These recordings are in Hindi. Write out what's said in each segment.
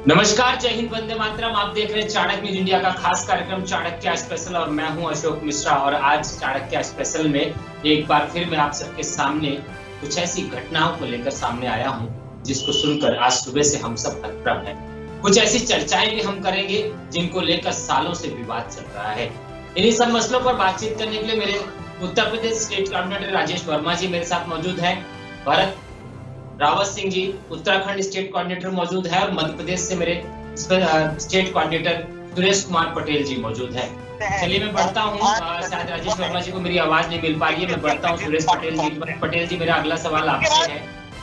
नमस्कार, जय हिंद, वंदे मातरम। आप देख रहे हैं चाणक्य न्यूज इंडिया का खास कार्यक्रम चाणक्य स्पेशल और मैं हूं अशोक मिश्रा। और आज चाणक्य स्पेशल में एक बार फिर मैं आप सबके सामने कुछ ऐसी घटनाओं को लेकर सामने आया हूं जिसको सुनकर आज सुबह से हम सब हतप्रभ हैं। कुछ ऐसी चर्चाएं भी हम करेंगे जिनको लेकर सालों से विवाद चल रहा है। इन्हीं सब मसलों पर बातचीत करने के लिए मेरे उत्तर प्रदेश स्टेट कोऑर्डिनेटर राजेश वर्मा जी मेरे साथ मौजूद हैं। भरत रावत सिंह जी उत्तराखंड स्टेट कोऑर्डिनेटर मौजूद है और मध्य प्रदेश से मेरे स्टेट कोऑर्डिनेटर सुरेश कुमार पटेल जी मौजूद है। चलिए मैं बढ़ता हूँ, शायद राजेश वर्मा जी को मेरी आवाज नहीं मिल पा रही है। मैं बढ़ता हूँ सुरेश पटेल जी मेरा अगला सवाल आपसे है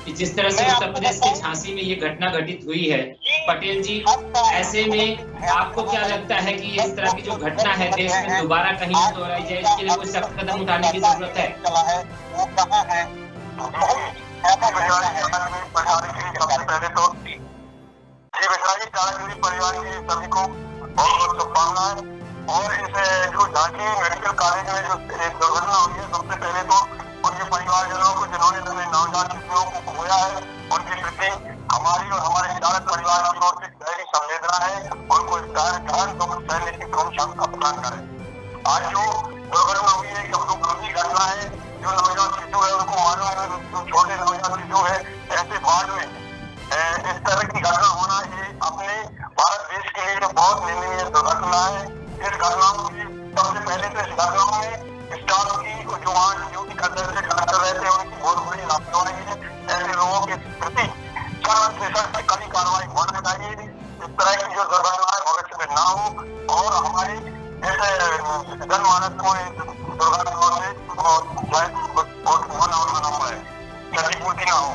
कि जिस तरह से उत्तर प्रदेश के झांसी में ये घटना घटित हुई है, पटेल जी ऐसे में आपको क्या लगता है कि इस तरह की जो घटना है देश में दोबारा कहीं न दोहराई जाए, इसके लिए कोई सख्त कदम उठाने की जरूरत है? सबसे पहले तो श्री विश्राजी चाणक्य परिवार के सभी को बहुत बहुत शुभकामनाएं। और इस जो झांसी मेडिकल कॉलेज में जो दुर्घटना हुई है, सबसे पहले तो उनके परिवारजनों को जिन्होंने अपने नवजात शिशुओं को खोया है, उनके प्रति हमारी और हमारे चालक परिवार की ओर से गहरी संवेदना है। उनको इस कारण दुख सहने की का प्रदान करें। आज जो दुर्घटना हुई है, गंभीर घटना है। जो नवजात शिशु है उनको मालूम है, जो छोटे नवजात शिशु है ऐसे बाढ़ में इस तरह की घटना होना, ये अपने भारत देश के लिए बहुत निंदनीय दुर्घटना है। इस घटनाओं की सबसे पहले तो इस घटनाओं में स्टाफ की जो वहाँ ड्यूटी करते थे, डॉक्टर रहते हैं, उनकी बहुत बड़ी लापरवाही है। ऐसे लोगों के प्रति सख्त से सख्त कड़ी कार्रवाई होना चाहिए। इस तरह की जो दुर्घटनाएं भविष्य में ना हो और हमारे ऐसे जनमानस को दुर्घटनाओं से क्षतिपूर्ति ना हो।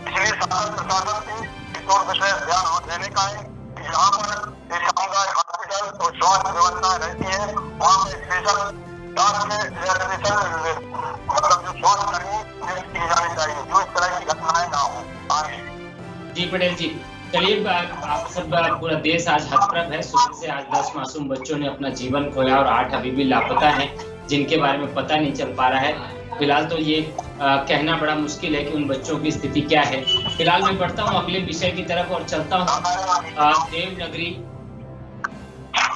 इसलिए शासन प्रशासन से इस ओर विशेष ध्यान देने का है कि यहाँ पर सामुदायिक हॉस्पिटल और स्वास्थ्य व्यवस्था रहती है, वहाँ पे स्पेशल मतलब जो स्वास्थ्य कर्मी नियुक्त किए जाने चाहिए, जो इस तरह की घटनाएं ना हो आगे। जी पटेल जी, चलिए आप सब पूरा देश आज हतप्रभ है। सुबह से आज 10 मासूम बच्चों ने अपना जीवन खोया और 8 अभी भी लापता हैं, जिनके बारे में पता नहीं चल पा रहा है। फिलहाल तो ये कहना बड़ा मुश्किल है कि उन बच्चों की स्थिति क्या है। फिलहाल मैं बढ़ता हूँ अगले विषय की तरफ और चलता हूँ देवनगरी,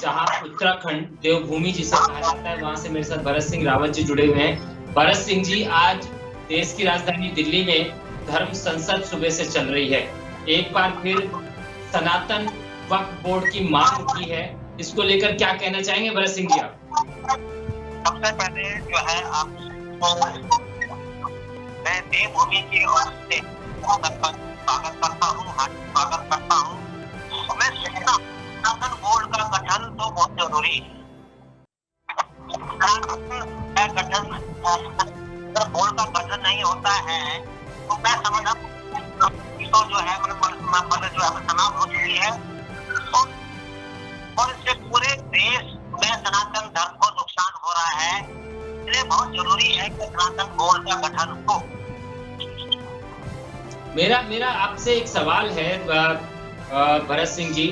जहाँ उत्तराखंड देवभूमि जिसे कहा जाता है, वहां से मेरे साथ भरत सिंह रावत जी जुड़े हुए हैं। भरत सिंह जी, आज देश की राजधानी दिल्ली में धर्म संसद सुबह से चल रही है। एक बार फिर सनातन वक्फ बोर्ड की मांग उठी है, इसको लेकर क्या कहना चाहेंगे भरत सिंह जी आप? सबसे पहले जो है आप मैं देवभूमि की ओर से स्वागत करता हूँ, स्वागत करता हूँ। मैं सनातन बोर्ड का गठन तो बहुत जरूरी है। बोर्ड का गठन नहीं होता है तो मैं समझा तो जो है समाप्त हो चुकी है और इससे पूरे देश में सनातन धर्म को नुकसान हो रहा है। इसलिए बहुत जरूरी है कि सनातन बोर्ड का गठन हो। मेरा आपसे एक सवाल है भरत सिंह जी।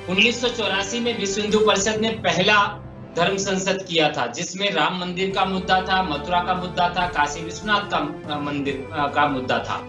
1984 में विश्व हिंदू परिषद ने पहला धर्म संसद किया था, जिसमें राम मंदिर का मुद्दा था, मथुरा का मुद्दा था, काशी विश्वनाथ का मंदिर का मुद्दा था।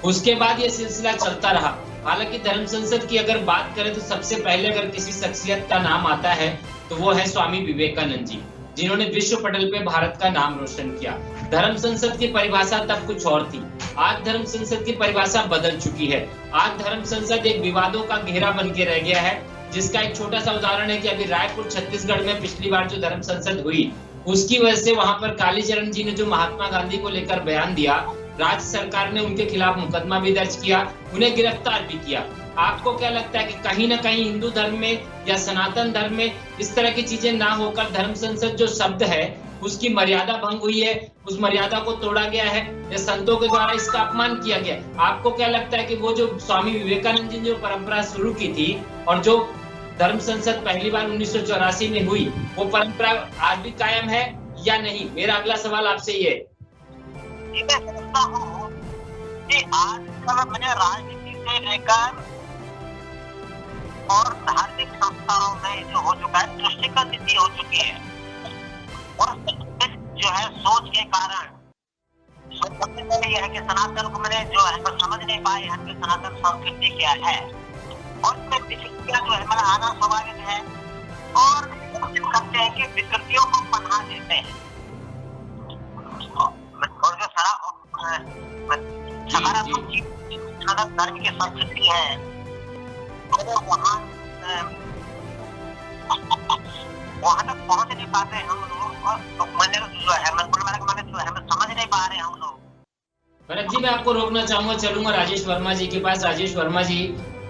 उसके बाद ये सिलसिला चलता रहा। हालांकि धर्म संसद की अगर बात करें तो सबसे पहले अगर किसी शख्सियत का नाम आता है तो वो है स्वामी विवेकानंद जी, जिन्होंने विश्व पटल पे भारत का नाम रोशन किया। धर्म संसद की परिभाषा तब कुछ और थी, आज धर्म संसद की परिभाषा बदल चुकी है। आज धर्म संसद एक विवादों का घेरा बन के रह गया है, जिसका एक छोटा सा उदाहरण है कि अभी रायपुर छत्तीसगढ़ में पिछली बार जो धर्म संसद हुई, उसकी वजह से वहां पर कालीचरण जी ने जो महात्मा गांधी को लेकर बयान दिया, राज्य सरकार ने उनके खिलाफ मुकदमा भी दर्ज किया, उन्हें गिरफ्तार भी किया। आपको क्या लगता है कि कहीं ना कहीं हिंदू धर्म में या सनातन धर्म में इस तरह की चीजें ना होकर धर्म संसद जो शब्द है उसकी मर्यादा भंग हुई है, उस मर्यादा को तोड़ा गया है या संतों के द्वारा इसका अपमान किया गया? आपको क्या लगता है कि वो जो स्वामी विवेकानंद जी ने जो परंपरा शुरू की थी और जो धर्म संसद पहली बार 1984 में हुई, वो परंपरा आज भी कायम है या नहीं? मेरा अगला सवाल आपसे ये है। मैं समझता हूँ कि आजकल मैंने राजनीति से लेकर और धार्मिक संस्थाओं में जो हो चुका है, दृष्टिगत नीति हो चुकी है और जो है सोच के कारण सबसे पहले यह है कि सनातन को मैंने जो है समझ नहीं पाए हैं कि सनातन संस्कृति क्या है। और इसमें विशिष्टता जो है मतलब आना स्वाभाविक है और कहते हैं कि विकृतियों को पनाह देते हैं और जो सनातन धर्म की संस्कृति है वहाँ तक पहुँच नहीं पाते हम लोग समझ नहीं पा रहे हम लोग। भरत जी, मैं आपको रोकना चाहूंगा, चलूंगा राजेश वर्मा जी के पास। राजेश वर्मा जी,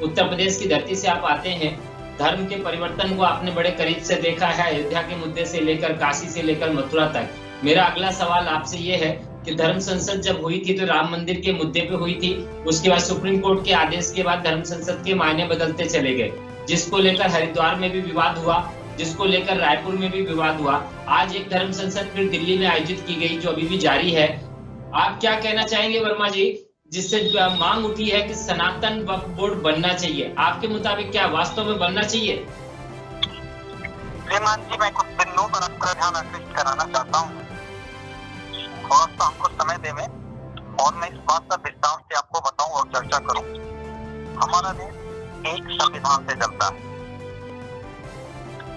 उत्तर प्रदेश की धरती से आप आते हैं, धर्म के परिवर्तन को आपने बड़े करीब से देखा है, अयोध्या के मुद्दे से लेकर काशी से लेकर मथुरा तक। मेरा अगला सवाल आपसे ये है कि धर्म संसद जब हुई थी तो राम मंदिर के मुद्दे पे हुई थी, उसके बाद सुप्रीम कोर्ट के आदेश के बाद धर्म संसद के मायने बदलते चले गए, जिसको लेकर हरिद्वार में भी विवाद हुआ, जिसको लेकर रायपुर में भी विवाद हुआ। आज एक धर्म संसद फिर दिल्ली में आयोजित की गई जो अभी भी जारी है। आप क्या कहना चाहेंगे वर्मा जी, जिससे मांग उठी है कि सनातन वक्फ बोर्ड बनना चाहिए, आपके मुताबिक क्या वास्तव में बनना चाहिए? श्रीमान जी, मैं कुछ बिंदुओं पर आपका ध्यान आकृष्ट कराना चाहता हूँ और तो हमको समय देवे और मैं इस बात पर विस्तार से आपको बताऊं और चर्चा करूं। हमारा देश एक संविधान से चलता है,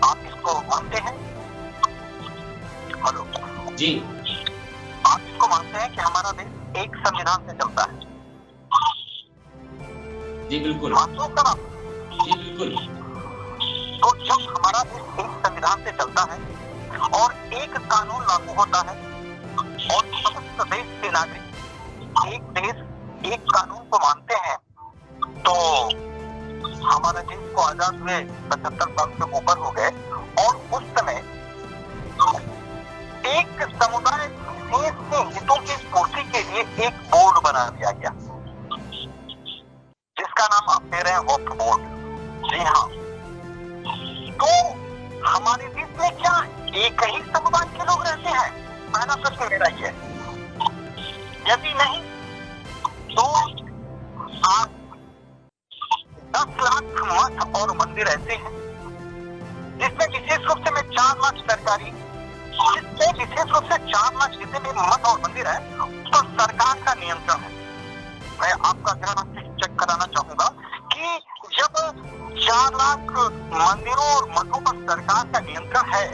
आप इसको मानते हैं? हेलो जी, आप इसको मानते हैं कि हमारा देश एक संविधान से चलता है? जी बिल्कुल, मानते हैं आप? जी बिल्कुल। तो जब हमारा देश एक संविधान से चलता है और एक कानून लागू होता है और समस्त देश के नागरिक एक देश एक कानून को मानते हैं, तो हमारे देश को आजाद हुए 75 साल से ऊपर हो गए और उस समय एक समुदाय देश के हितों की पूर्ति के लिए एक बोर्ड बना दिया गया, जिसका नाम आप दे रहे हैं वक्फ बोर्ड। जी हाँ, तो हमारे देश में क्या एक ही समुदाय के लोग रहते हैं? पहला प्रश्न मेरा ये है। यदि नहीं तो आज 10 लाख मठ और मंदिर ऐसे हैं जिसमें विशेष रूप से मैं 4 लाख सरकारी, जिसमें विशेष रूप से 4 लाख जितने भी मठ और मंदिर है तो सरकार का नियंत्रण है। मैं आपका ध्यान आपसे चेक कराना चाहूंगा कि जब 4 लाख मंदिरों और मठों पर सरकार का नियंत्रण है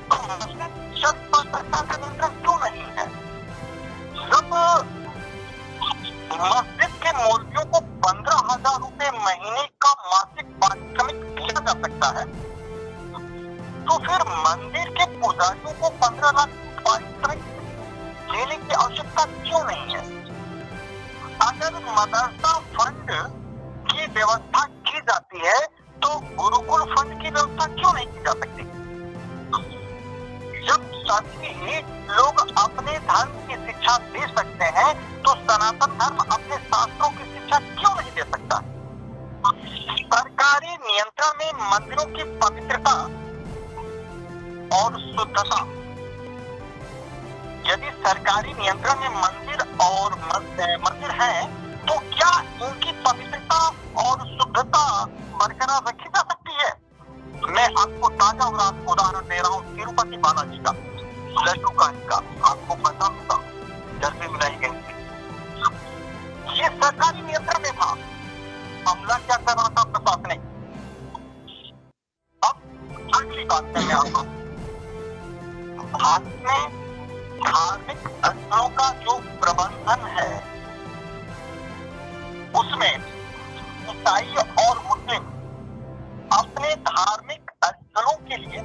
तो सरकार का नियंत्रण क्यों नहीं है? जब मस्जिद के मूर्तियों को 15,000 रुपए महीने का मासिक पारिश्रमिक दिया जा सकता है, तो फिर मंदिर के पुजारियों को 15 लाख पारिश्रमिक देने की आवश्यकता क्यों नहीं है? अगर मदरसा फंड की व्यवस्था की जाती है तो गुरुकुल फंड की व्यवस्था क्यों नहीं की जा सकती? जब सभी लोग अपने धर्म की शिक्षा दे सकते हैं तो सनातन धर्म अपने शास्त्रों की शिक्षा क्यों नहीं दे सकता? सरकारी नियंत्रण में मंदिरों की पवित्रता और शुद्धता, यदि सरकारी नियंत्रण में मंदिर और मंदिर है तो क्या उनकी पवित्रता और शुद्धता बरकरार रखी जा सकती है? मैं आपको ताजा और आपको उदाहरण दे रहा हूँ तिरुपति बालाजी का, लड्डू कांड का। आपको पता होगा जल्दी मिलाई गई थी, ये सरकारी नियंत्रण में था। हमला क्या कर रहा था प्रशासनिक। अब अगली बात मैं आपको, भारत में धार्मिक स्थलों का जो प्रबंधन है उसमें ईसाई और मुस्लिम अपने धार्मिक स्थलों के लिए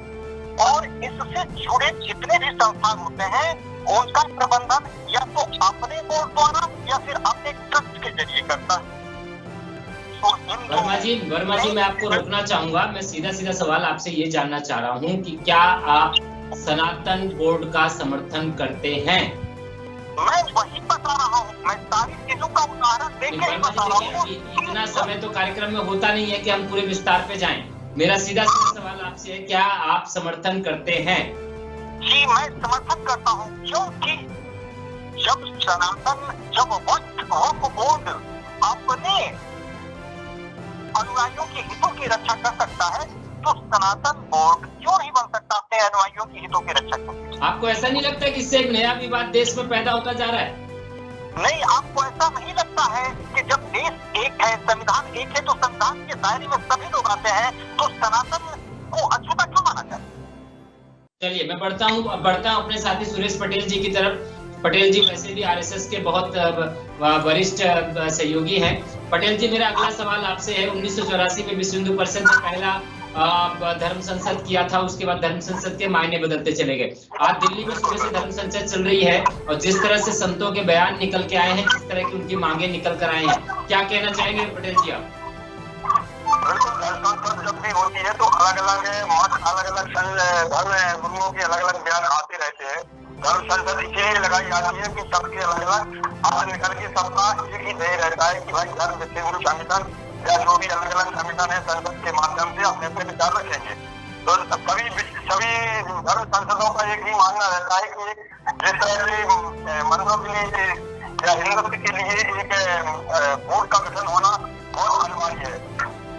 और इससे जुड़े जितने भी संस्थान होते हैं उनका प्रबंधन या तो अपने बोर्ड द्वारा या फिर अपने ट्रस्ट के जरिए करता है। तो वर्मा जी, मैं आपको रोकना चाहूंगा। मैं सीधा सवाल आपसे ये जानना चाह रहा हूँ कि क्या आप सनातन बोर्ड का समर्थन करते हैं? मैं वही बता रहा हूँ, मैं सारी चीजों का उदाहरण देके ही बता रहा हूँ। इतना समय तो कार्यक्रम में होता नहीं है कि हम पूरे विस्तार पे जाएं। मेरा सीधा सवाल आपसे है, क्या आप समर्थन करते हैं? जी, मैं समर्थन करता हूँ, क्योंकि जब वक्फ बोर्ड अपने अनुयायियों के हितों की रक्षा कर सकता है तो सनातन बोर्ड क्यों नहीं बन सकता अपने अनुयायियों के हितों की रक्षा करने? आपको ऐसा नहीं लगता कि इससे एक नया विवाद देश में पैदा होता जा रहा है? नहीं, आपको ऐसा नहीं लगता है कि जब देश एक है, संविधान एक है, तो संविधान के दायरे में सभी लोग आते हैं, तो सनातन को अछूता क्यों माना जाए? चलिए मैं बढ़ता हूँ अपने साथी सुरेश पटेल जी की तरफ। पटेल जी वैसे भी आरएसएस के बहुत वरिष्ठ सहयोगी हैं। पटेल जी, मेरा अगला सवाल आपसे है। 1984 में विश्व हिंदू परिषद ने पहला धर्म संसद किया था, उसके बाद धर्म संसद के मायने बदलते चले गए। आज दिल्ली में सुबह से धर्म संसद चल रही है और जिस तरह से संतों के बयान निकल के आए हैं, जिस तरह की उनकी मांगे निकल कर आए हैं, क्या कहना चाहेंगे पटेल जी आप? बिल्कुल, धर्म संसद जब भी होती है तो अलग अलग धर्म गुरुओं के अलग अलग बयान आते रहते हैं। धर्म संसद इसलिए लगाई जाती है कि सबके अलग अलग हाथ निकल के सबका एक ही ध्येय रहता है कि भाई धर्म विश्व संगठन या जो भी अलग अलग संगठन है संसद के माध्यम से अपने अपने विचार रखेंगे। तो सभी धर्म संसदों का एक ही मानना रहता है कि जिस तरह से मंदिरों के लिए या हिंदुत्व के लिए एक बोर्ड का गठन होना बहुत अनिवार्य है।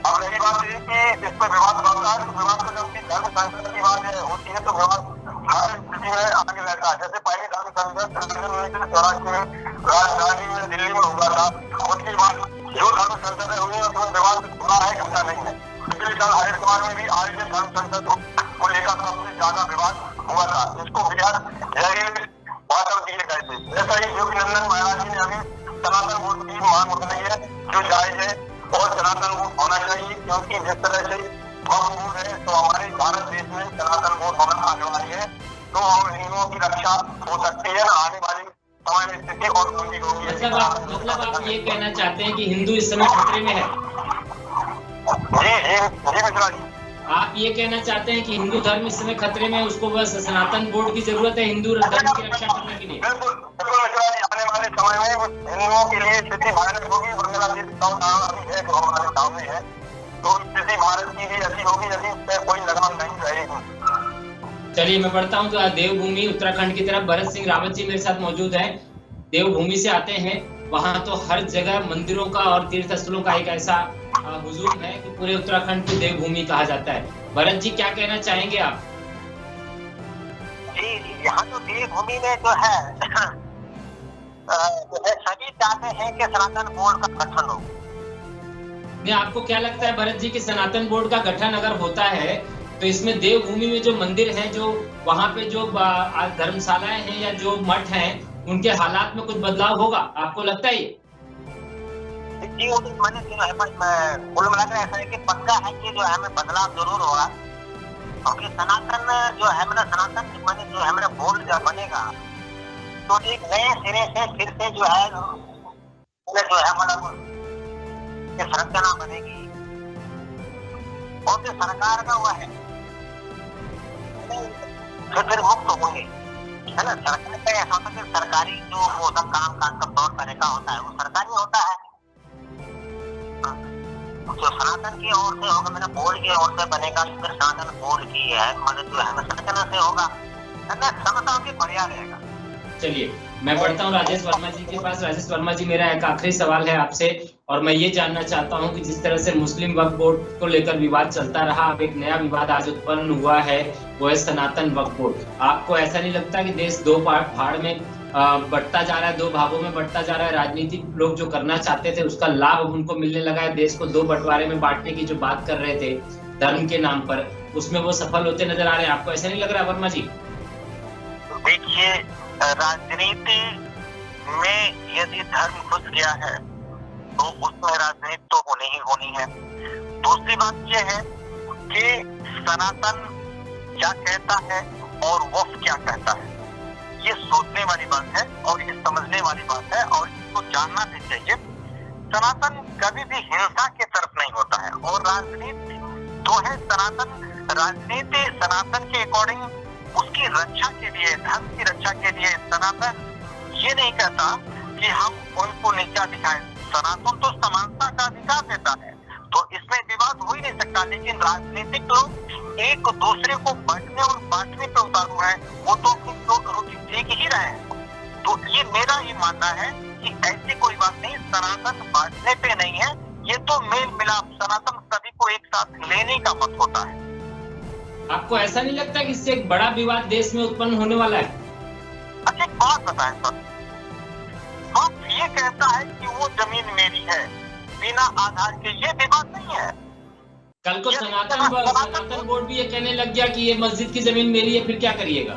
अब रही बात ये कि इस पर विवाद बढ़ता है, तो विवाद को जब धर्म संसद की बात होती है तो विवाद हर स्थिति में आगे रहता है। जैसे पहले धर्म संसद 1984 में राजधानी में दिल्ली में हुआ था, उसके बाद जो धर्म संसद हुई है उसमें विवाद बुरा है, घटना नहीं है। पिछले साल हरिद्वार में भी आयोजित धर्म संसद को लेकर सबसे ज्यादा विवाद हुआ था, जिसको बिहार जहरीले वाटर दिए गए थे। ऐसा ही योगीनंदन महाराज जी ने अभी सनातन बोर्ड की मांग उठाई है, जो जायज है और सनातन बोर्ड होना चाहिए, क्योंकि जिस तरह से वक्फ बोर्ड है तो हमारे भारत देश में सनातन बोर्ड होना अनिवार्य है। तो हम हिंदुओं की रक्षा हो सकती है आने वाली समय में स्थिति और गंभीर होगी। मतलब आप ये कहना चाहते हैं कि हिंदू इस समय खतरे में है? जी मिश्रा जी, आप ये कहना चाहते हैं कि हिंदू धर्म इस समय खतरे में है, उसको बस सनातन बोर्ड की जरूरत है हिंदू धर्म की रक्षा करने के लिए? बिल्कुल मिश्रा जी, आने वाले समय में हिंदुओं के लिए स्थिति भयानक होगी। बांग्लादेश अभी है जो हमारे सामने है, तो स्थिति भारत की भी ऐसी होगी यदि इस पर कोई लगाम नहीं रहेगी। चलिए मैं बढ़ता हूँ तो देवभूमि उत्तराखंड की तरफ। भरत सिंह रावत जी मेरे साथ मौजूद हैं, देवभूमि से आते हैं। वहां तो हर जगह मंदिरों का और तीर्थ स्थलों का एक ऐसा हुजूम है कि पूरे उत्तराखंड को देवभूमि कहा जाता है। भरत जी, क्या कहना चाहेंगे आप? जी, यहाँ तो देवभूमि में जो है सभी चाहते हैं कि सनातन बोर्ड का गठन हो। आपको क्या लगता है भरत जी कि सनातन बोर्ड का गठन अगर होता है तो इसमें देवभूमि में जो मंदिर हैं, जो वहां पे जो धर्मशालाएं हैं या जो मठ हैं, उनके हालात में कुछ बदलाव होगा, आपको लगता है? जी, मैंने कुल मिलाकर ऐसा है कि पक्का है कि जो है हमें बदलाव जरूर होगा, क्योंकि सनातन जो है सनातन जो है बोर्ड जब बनेगा तो एक नए सिरे से फिर से जो है संरचना बनेगी और जो सरकार का हुआ है फिर मुक्त होंगे, है ना। सरकार का ऐसा होता है कि सरकारी जो होता काम का तौर तरीका होता है वो सरकारी होता है। जो सनातन की ओर से होगा, मैंने बोर्ड की ओर से बनेगा, फिर सनातन बोर्ड की है जो है संरचना से होगा, है ना, समता की बढ़िया रहेगा। चलिए मैं बढ़ता हूँ राजेश वर्मा जी के पास। राजेश वर्मा जी, मेरा एक आखिरी सवाल है आपसे, और मैं ये जानना चाहता हूँ कि जिस तरह से मुस्लिम वक्फ बोर्ड को लेकर विवाद चलता रहा, अब एक नया विवाद आज उत्पन्न हुआ है, वो है सनातन वक्फ बोर्ड। आपको ऐसा नहीं लगता कि देश दो भाग में बढ़ता जा रहा है, दो भागों में बढ़ता जा रहा है? राजनीतिक लोग जो करना चाहते थे उसका लाभ उनको मिलने लगा है। देश को दो बंटवारे में बांटने की जो बात कर रहे थे धर्म के नाम पर, उसमें वो सफल होते नजर आ रहे हैं। आपको ऐसा नहीं लग रहा वर्मा जी? देखिए, राजनीति में यदि धर्म घुस गया है तो उसमें राजनीति तो होनी ही होनी है। दूसरी बात यह है कि सनातन क्या कहता है और वक्फ क्या कहता है, ये सोचने वाली बात है और ये समझने वाली बात है और इसको जानना भी चाहिए। सनातन कभी भी हिंसा के तरफ नहीं होता है और राजनीति तो है राजनीति सनातन के अकॉर्डिंग उसकी रक्षा के लिए, धर्म की रक्षा के लिए। सनातन ये नहीं कहता कि हम उनको नीचा दिखाएं, सनातन तो समानता का अधिकार देता है, तो इसमें विवाद हो ही नहीं सकता। लेकिन राजनीतिक लोग एक दूसरे को बांटने पे उतारू है, वो तो रोटी सेक ही रहे हैं। तो ये मेरा ये मानना है कि ऐसी कोई बात नहीं, सनातन बांटने पे नहीं है, ये तो मेल मिलाप, सनातन सभी को एक साथ लेने का मत होता है। आपको ऐसा नहीं लगता कि इससे एक बड़ा विवाद देश में उत्पन्न होने वाला है? अच्छा, एक बात बताएं सर, वक्त ये कहता है कि वो जमीन मेरी है बिना आधार के, ये विवाद नहीं है। कल को सनातन बोर्ड भी ये कहने लग गया कि ये मस्जिद की जमीन मेरी है, फिर क्या करिएगा?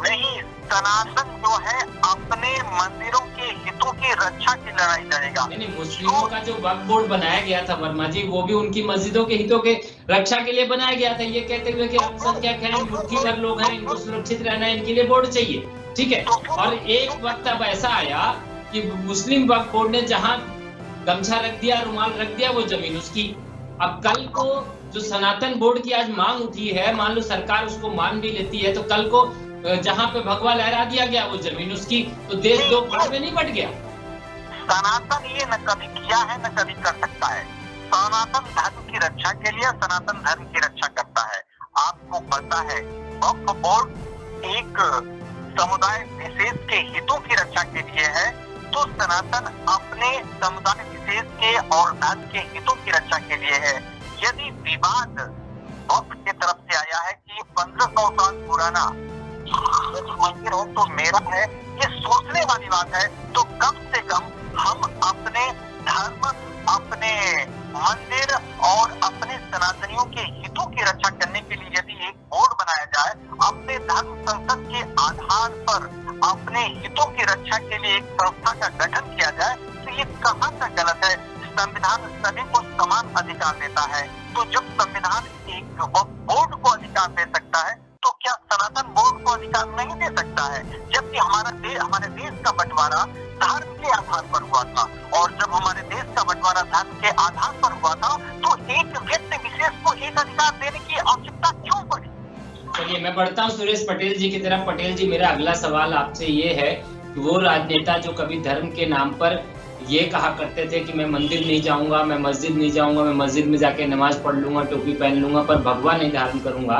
नहीं, सनातन जो है अपने मंदिरों के हितों की रक्षा की लड़ाई लड़ेगा। नहीं, मुस्लिमों का जो वक्फ बोर्ड बनाया गया था वर्मा जी, वो भी उनकी मस्जिदों के हितों के रक्षा के लिए बनाया गया था, ये कहते हुए कि अल्पसंख्यक हैं, मुट्ठी भर लोग हैं, इनको सुरक्षित रहना है, इनके लिए बोर्ड चाहिए, ठीक है। और एक वक्त अब ऐसा आया कि मुस्लिम वक्फ बोर्ड ने जहां गमछा रख दिया, रुमाल रख दिया, वो जमीन उसकी। अब कल को जो सनातन बोर्ड की आज मांग उठी है, मान लो सरकार उसको मान भी लेती है, तो कल को जहां पे भगवा लहरा दिया गया वो जमीन उसकी, तो देश दो भाग में नहीं बट गया। सनातन ये न कभी किया है न कभी कर सकता है। सनातन धर्म की रक्षा के लिए सनातन धर्म की रक्षा करता है। आपको पता है वक्फ बोर्ड एक समुदाय विशेष के हितों की रक्षा के लिए है, तो सनातन अपने समुदाय विशेष के और धर्म के हितों की रक्षा के लिए है। यदि विवाद वक्फ की तरफ से आया है कि 1500 साल पुराना मंदिर है तो मेरा है, ये सोचने वाली बात है, तो कम से कम हम अपने धर्म, अपने मंदिर और अपने सनातनियों के हितों की रक्षा करने के लिए यदि एक बोर्ड बनाया जाए, अपने धर्म संसद के आधार पर अपने हितों की रक्षा के लिए एक संस्था का गठन किया जाए, तो ये कहाँ तक गलत है? संविधान सभी को समान अधिकार देता है, तो जब संविधान एक बोर्ड को अधिकार दे सकता है, तो क्या सनातन बोर्ड को अधिकार नहीं दे सकता है? जबकि हमारे देश का बंटवारा धर्म के आधार पर हुआ था, और जब हमारे देश का बंटवारा धर्म के आधार पर हुआ था, तो एक व्यक्ति विशेष को एक अधिकार देने की आवश्यकता क्यों पड़ी? चलिए मैं बढ़ता हूँ सुरेश पटेल जी की तरफ। पटेल जी, मेरा अगला सवाल आपसे ये है कि वो राजनेता जो कभी धर्म के नाम पर ये कहा करते थे कि मैं मंदिर नहीं जाऊंगा, मैं मस्जिद नहीं जाऊंगा, मैं मस्जिद में जाके नमाज पढ़ लूंगा, टोपी पहन लूंगा, पर भगवा नहीं धारण करूंगा,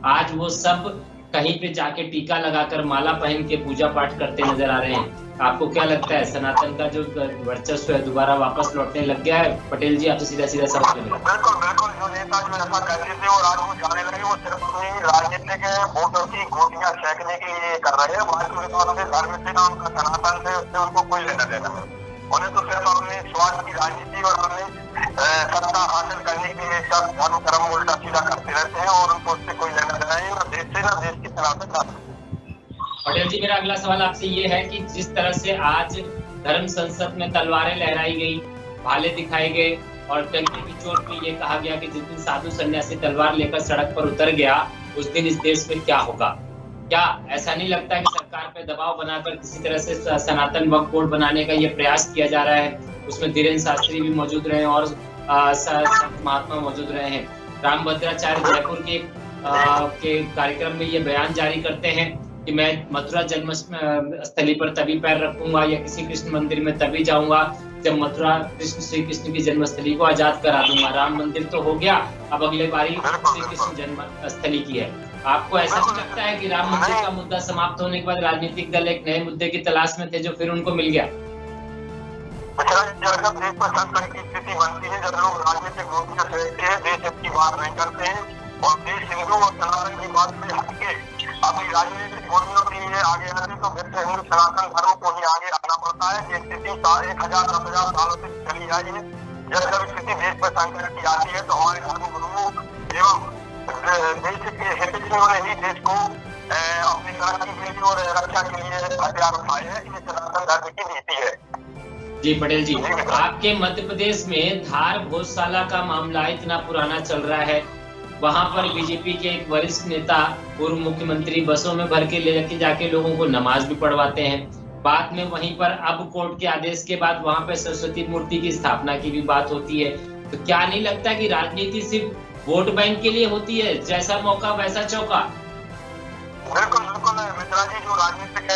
आज वो सब कहीं पे जाके टीका लगाकर माला पहन के पूजा पाठ करते नजर आ रहे हैं। आपको क्या लगता है सनातन का जो वर्चस्व है दोबारा वापस लौटने लग गया है? पटेल जी आपसे सीधा सीधा सवाल है। बिल्कुल बिल्कुल, जो नेता जो ऐसा कहते थे और आज वो जाने लगे, वो सिर्फ अपनी राजनीतिक वोटों की गोटियां फेंकने के लिए कर रहे हैं। वास्तविक तौर पे धर्म से ना उनका सनातन से उससे उनको कोई लेना देना है। उन्हें तो सिर्फ अपने स्वार्थ की राजनीति और अपने सत्ता हासिल करने के लिए सब धर्म कर्म उल्टा सीधा करते रहते हैं, और उनको उससे कोई लेना देना नहीं, ना देश से ना देश की खिलाफ। पटेल जी, मेरा अगला सवाल आपसे ये है कि जिस तरह से आज धर्म संसद में तलवारें लहराई गई, भाले दिखाए गए, और डंके की चोट पे ये कहा गया कि जिस दिन साधु सन्यासी तलवार लेकर सड़क पर उतर गया, उस दिन इस देश में क्या होगा? क्या ऐसा नहीं लगता कि सरकार पे दबाव बनाकर किसी तरह से सनातन वक्फ बोर्ड बनाने का ये प्रयास किया जा रहा है? उसमें धीरेन्द्र शास्त्री भी मौजूद रहे और महात्मा मौजूद रहे हैं। रामभद्राचार्य जयपुर के कार्यक्रम में ये बयान जारी करते हैं कि मैं मथुरा जन्म स्थली पर तभी पैर रखूंगा या किसी कृष्ण मंदिर में तभी जाऊंगा जब मथुरा श्री कृष्ण की जन्मस्थली को आजाद करा दूंगा। राम मंदिर तो हो गया, अब अगले बारी श्री कृष्ण जन्मस्थली की है। आपको ऐसा नहीं लगता है कि राम मंदिर का मुद्दा समाप्त होने के बाद राजनीतिक दल एक नए मुद्दे की तलाश में थे जो फिर उनको मिल गया? जब देश में संकट की स्थिति बनती है, जब लोग राजनीतिक मुद्दों से देश की बात नहीं करते हैं और देश हिंदू और सनातन की बात से हटके अपनी राजनीतिक मुद्दों के लिए आगे आते, तो फिर से हिंदू सनातन धर्म को ही आगे आना पड़ता है। ये स्थिति 1000-10,000 सालों से चली आई है। जब स्थिति देश में संकट की आती है तो हमारे धर्म गुरुओं एवं देश के हितैषियों ने ही देश को अपनी तरक्की के लिए और रक्षा के लिए हथियार उठाए हैं। ये सनातन धर्म की नीति है। जी पटेल जी, आपके मध्य प्रदेश में धार भोजशाला का मामला इतना पुराना चल रहा है, वहां पर बीजेपी के एक वरिष्ठ नेता पूर्व मुख्यमंत्री बसों में भर के ले जाके लोगों को नमाज भी पढ़वाते हैं। बाद में वहीं पर अब कोर्ट के आदेश के बाद वहां पर सरस्वती मूर्ति की स्थापना की भी बात होती है। तो क्या नहीं लगता कि राजनीति सिर्फ वोट बैंक के लिए होती है, जैसा मौका वैसा चौका? बिल्कुल बिल्कुल मित्रा जी, जो राजनीतिक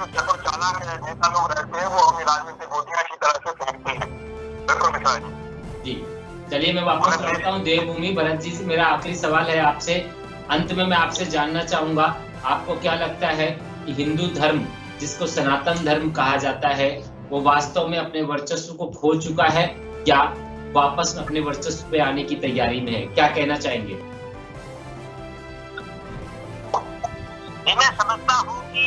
चतुर चालाक नेता लोग रहते हैं वो अपनी राजनीतिक गोटियां की तरह से फेंकते हैं। बिल्कुल मित्रा जी। चलिए मैं वापस लौटता हूँ देवभूमि। भरत जी से मेरा आखिरी सवाल है आपसे। अंत में मैं आपसे जानना चाहूंगा, आपको क्या लगता है कि हिंदू धर्म जिसको सनातन धर्म कहा जाता है वो वास्तव में अपने वर्चस्व को खो चुका है या वापस अपने वर्चस्व पे आने की तैयारी में है? क्या कहना चाहेंगे? मैं समझता हूँ कि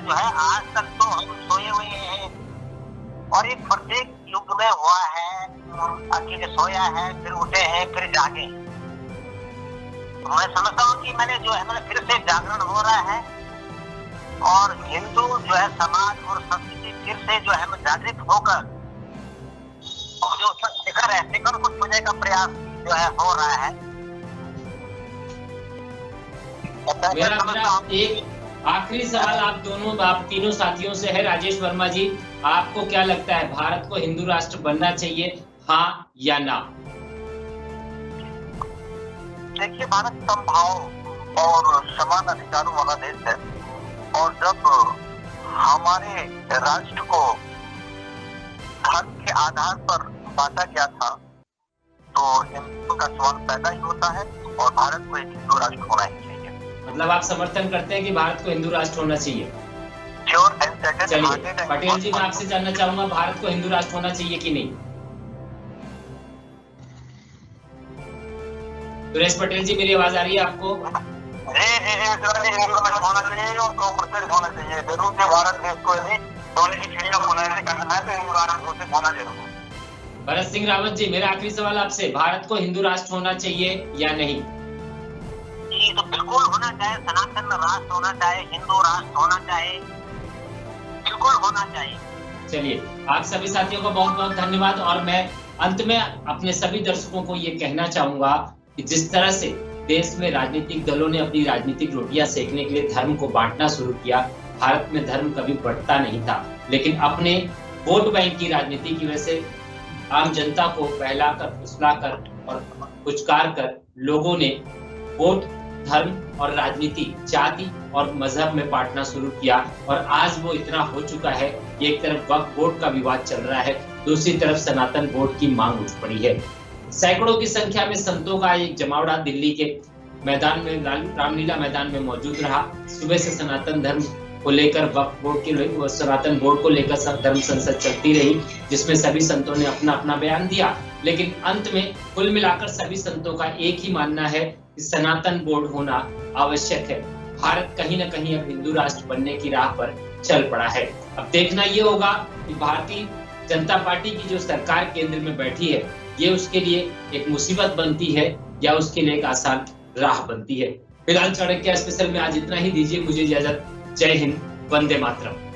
जो है आज तक तो हम सोए हुए हैं और एक प्रत्येक युग में हुआ है कि सोया है फिर उठे हैं फिर जागे। मैं समझता हूँ कि मैंने जो है मतलब फिर से जागरण हो रहा है और हिंदू जो है समाज और संस्कृति फिर से जो है जागृत होकर और जो शिखर को छूने का प्रयास जो है हो रहा है। मेरा एक आखिरी सवाल आप तीनों साथियों से है। राजेश वर्मा जी, आपको क्या लगता है, भारत को हिंदू राष्ट्र बनना चाहिए, हाँ या ना? देखिए, भारत समभाव और समान अधिकारों वाला देश है और जब हमारे राष्ट्र को धर्म के आधार पर बांटा गया था तो हिंदू का सवाल पैदा ही होता है और भारत को एक हिंदू राष्ट्र होना ही चाहिए। मतलब आप समर्थन करते हैं कि भारत को हिंदू राष्ट्र होना चाहिए? चलिए पटेल जी, मैं आपसे जानना चाहूंगा, भारत को हिंदू राष्ट्र होना चाहिए कि नहीं? सुरेश पटेल जी, मेरी आवाज आ रही है आपको? हिंदू राष्ट्र होना चाहिए और 100% होना चाहिए। जरूर से भारत देश को यदि सोने की चिड़िया बनाने करना है तो हिंदू राष्ट्र घोषित होना जरूर है। भरत सिंह रावत जी, मेरा आखिरी सवाल आपसे, भारत को हिंदू राष्ट्र होना चाहिए या नहीं? ये तो बिल्कुल होना चाहिए, सनातन राष्ट्र होना चाहिए, हिंदू राष्ट्र होना चाहिए, बिल्कुल होना चाहिए। चलिए, आप सभी साथियों को बहुत बहुत धन्यवाद। और मैं अंत में अपने सभी दर्शकों को ये कहना चाहूंगा कि जिस तरह से देश में राजनीतिक दलों ने अपनी राजनीतिक रोटियां सेकने के लिए धर्म को बांटना शुरू किया, भारत में धर्म कभी बढ़ता नहीं था, लेकिन अपने वोट बैंक की राजनीति की वजह से आम जनता को बहलाकर, फुसलाकर और पुचकार कर लोगों ने वोट धर्म और राजनीति, जाति और मजहब में बांटना शुरू किया। और आज वो इतना हो चुका है कि एक तरफ वक्फ बोर्ड का विवाद चल रहा है, दूसरी तरफ सनातन बोर्ड की मांग उठ पड़ी है। सैकड़ों की संख्या में संतों का एक जमावड़ा दिल्ली के मैदान में, रामलीला मैदान में मौजूद रहा। सुबह से सनातन धर्म को लेकर वक्फ बोर्ड के, सनातन बोर्ड को लेकर धर्म संसद चलती रही, जिसमें सभी संतों ने अपना अपना बयान दिया। लेकिन अंत में कुल मिलाकर सभी संतों का एक ही मानना है कि सनातन बोर्ड होना आवश्यक है। भारत कहीं न कहीं अब हिंदू राष्ट्र बनने की राह पर चल पड़ा है। अब देखना ये होगा कि भारतीय जनता पार्टी की जो सरकार केंद्र में बैठी है, ये उसके लिए एक मुसीबत बनती है या उसके लिए एक आसान राह बनती है। फिलहाल चाणक्य स्पेशल में आज इतना ही। दीजिए मुझे इजाजत। जय हिंद, वंदे मातरम।